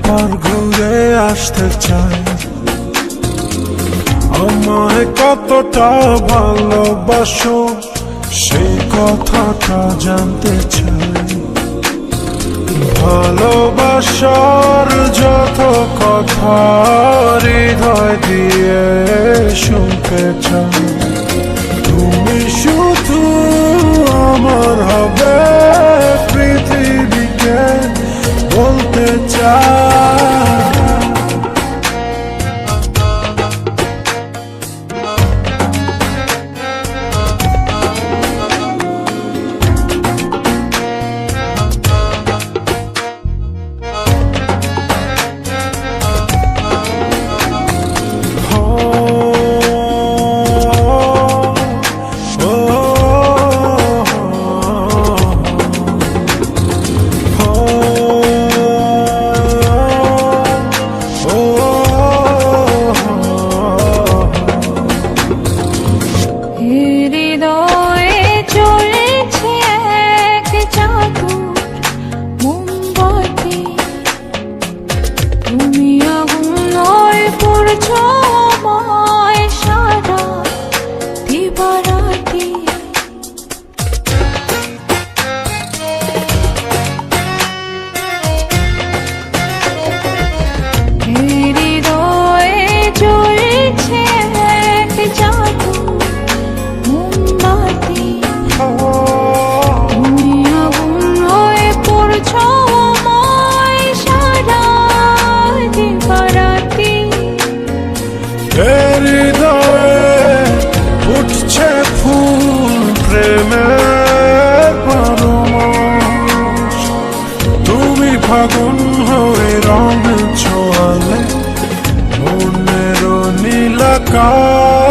একবার ঘুরে আসতে চাই। আমায় কতটা ভালোবাসো সেই কথাটা জানতে চাই। ভালোবাসার যত কথা হৃদয় দিয়ে শুনতে চাই। তুমি শুধু আমার হবে পৃথিবীকে বলতে চাই। উঠছে ফুল প্রেমের পরমাস। তুমি ফাগুন হয়ে রং ছোঁয়ালে মনের নীলাকাশ।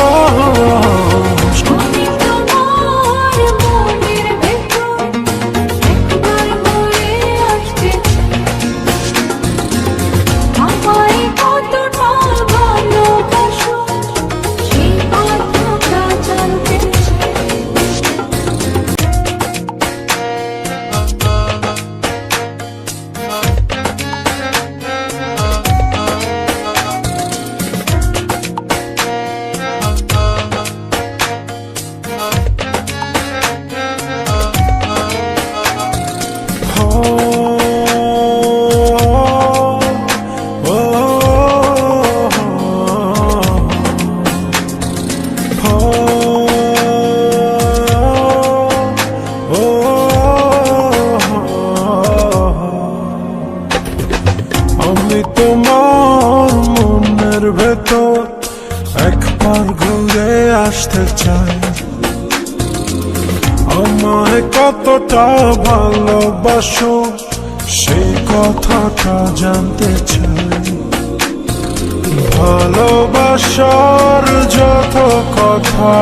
আমি তোমার মনের ভেতর একবার ঘুরে আসতে চাই। আমায় কতটা ভালোবাসো সেই কথাটা জানতে চাই। ভালোবাসার যত কথা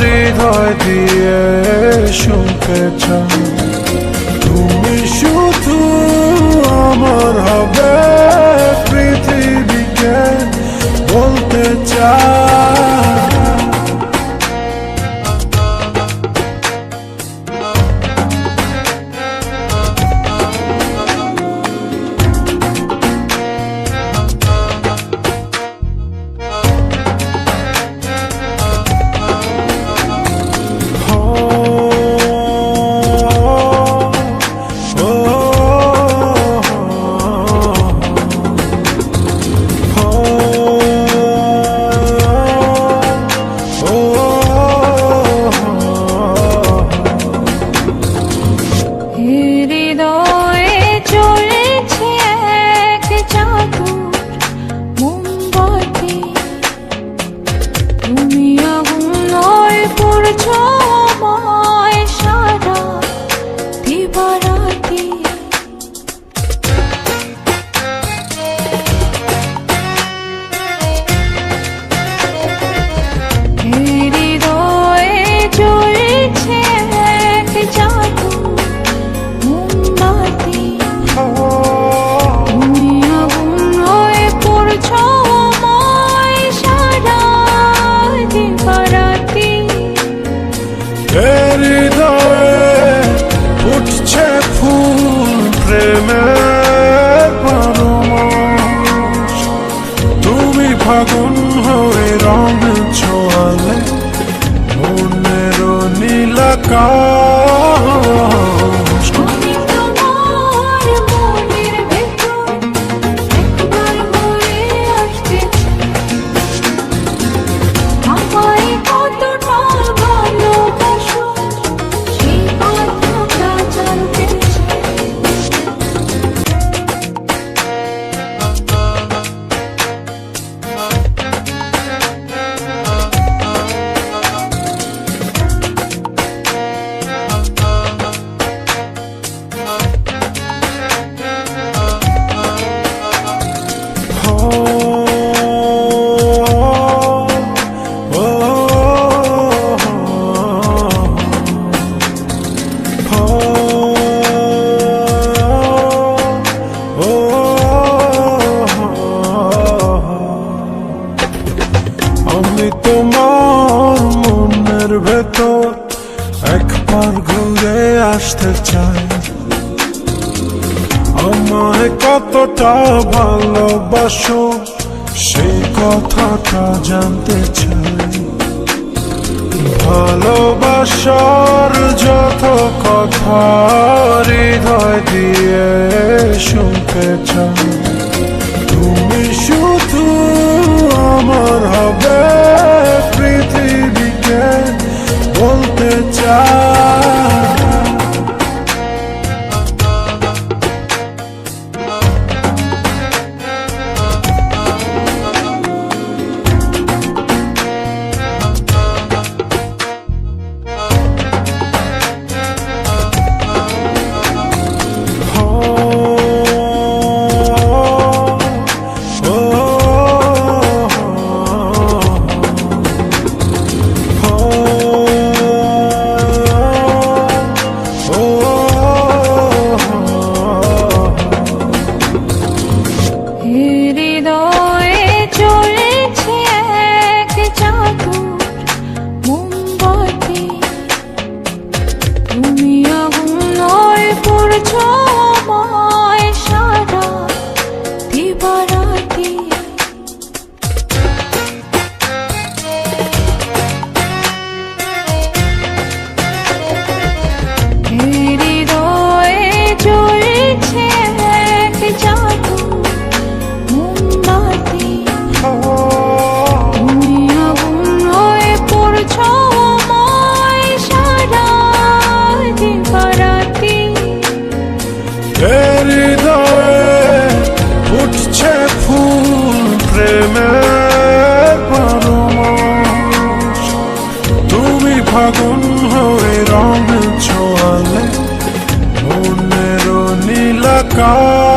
হৃদয় দিয়ে শুনতে চাই। তুমি শুধু আমার হবে পৃথিবীকে বলতে চাই। চাই আমায় কতটা ভালোবাসো সেই কথাটা জানতে চাই ভালোবাসার যত কথা হৃদয় দিয়ে শুনতে চাই তুমি শুধু আমার হবে পৃথিবীকে বলতে চাই উঠছে ফুল প্রেমের পরমাশ তুমি ফাগুন হয়ে রং ছোঁয়ালে মনের নীলাকাশ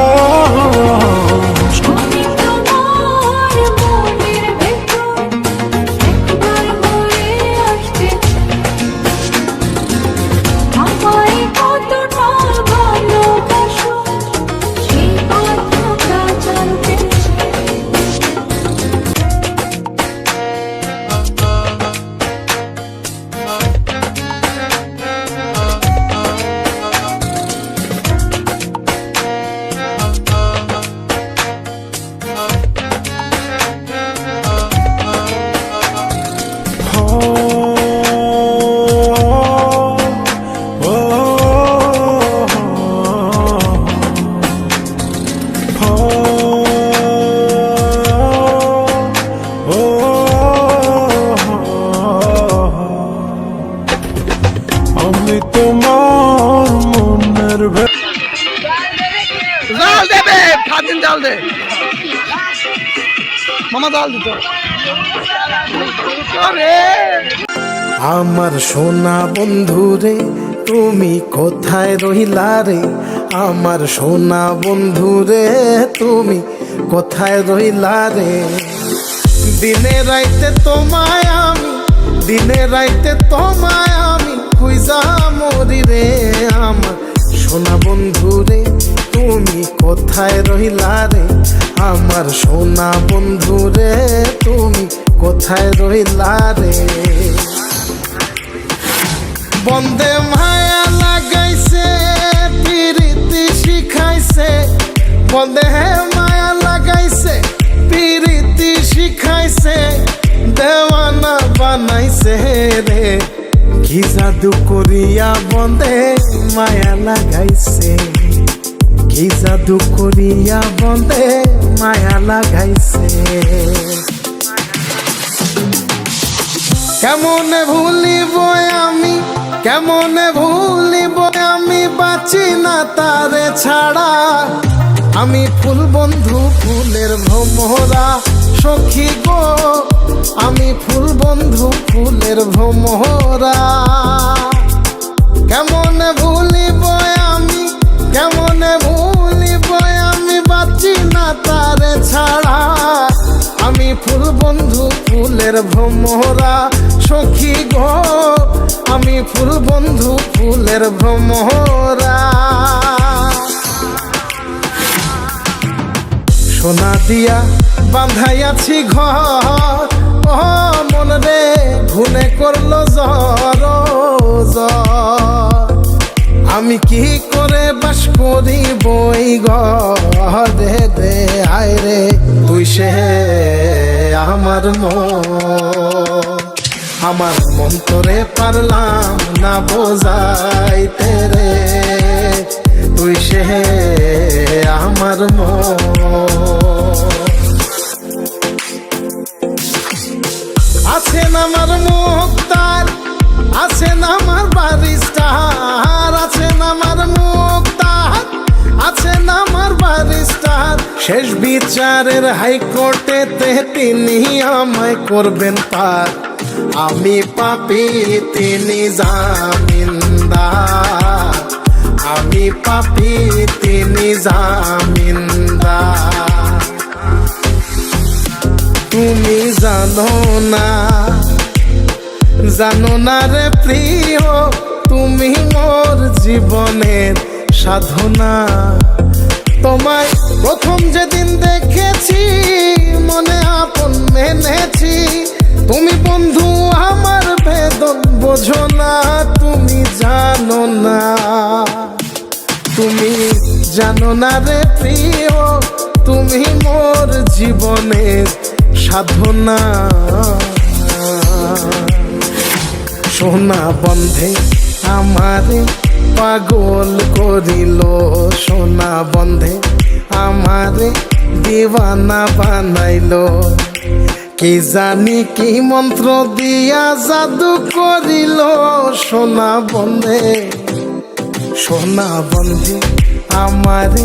তোমার মনের জাল দেবে খাদিন জাল দে মামা জাল দিত আমার সোনা বন্ধু রে তুমি কোথায় রহিলা রে আমার সোনা বন্ধু রে তুমি কোথায় রহিলা রে দিনে রাইতে তোমায় আমি দিনে রাইতে তোমায় আমি খুঁজা মরি রে আমার সোনা বন্ধু রে তুমি কোথায় রহিলা রে আমার সোনা বন্ধু রে তুমি কোথায় রহিলা রে বন্দে মায়া লাগাইছে প্রীতি শিখাইছে বন্দে মায়া লাগাইছে প্রীতি শিখাইছে দেওয়ানা বানাইছে রে কি জাদু করিয়া বন্দে মায়া লাগাইছে কি জাদু করিয়া বন্দে মায়া লাগাইছে কেমনে ভুলিব আমি কেমনে ভুলিব আমি বাঁচি না তারে ছাড়া আমি ফুল বন্ধু ফুলের ভ্রমরা সখী গো আমি ফুল বন্ধু ফুলের ভ্রমরা কেমনে ভুলিব আমি কেমনে ভুলিব আমি বাঁচি না তারে ছাড়া আমি ফুল বন্ধু ফুলের ভ্রমরা সখী গো আমি ফুল বন্ধু ফুলের ভ্রমরা সোনা দিয়া বাঁধাইয়াছি ঘর ও মন রে ঘুনে করলো জ্বর আমি কি করে বাস করিব এই ঘরে রে, আয় রে তুই সে আমার আমার মন তোরে পারলাম না বোঝাইতে রে, তুই সে আমার আছেন আমার মুক্তার, আছেন আমার বারিস্টার, আছেন আমার মুক্তার, আছেন আমার বারিস্টার। শেষ বিচারের হাইকোর্টেতে তিনি আমায় করবেন পার, আমি পাপী তিনি জামিনদার, আমি পাপী তিনি জামিনদার। তুমি জানো না, জানো না রে প্রিয়, তুমি মোর জীবনের সাধনা। তোমায় প্রথম যেদিন দেখেছি মনে আপন মেনেছি, তুমি বন্ধু আমার বেদন বোঝো না, তুমি জানো না, তুমি জানো না রে প্রিয়, তুমি মোর জীবনের সাধনা। সোনা বন্ধে আমারে পাগল করিল, সোনা বন্ধে আমারে দিওয়ানা বানাইল, কি জানি কি মন্ত্র দিয়া জাদু করিল। সোনা বন্ধে, সোনা বন্ধে আমারে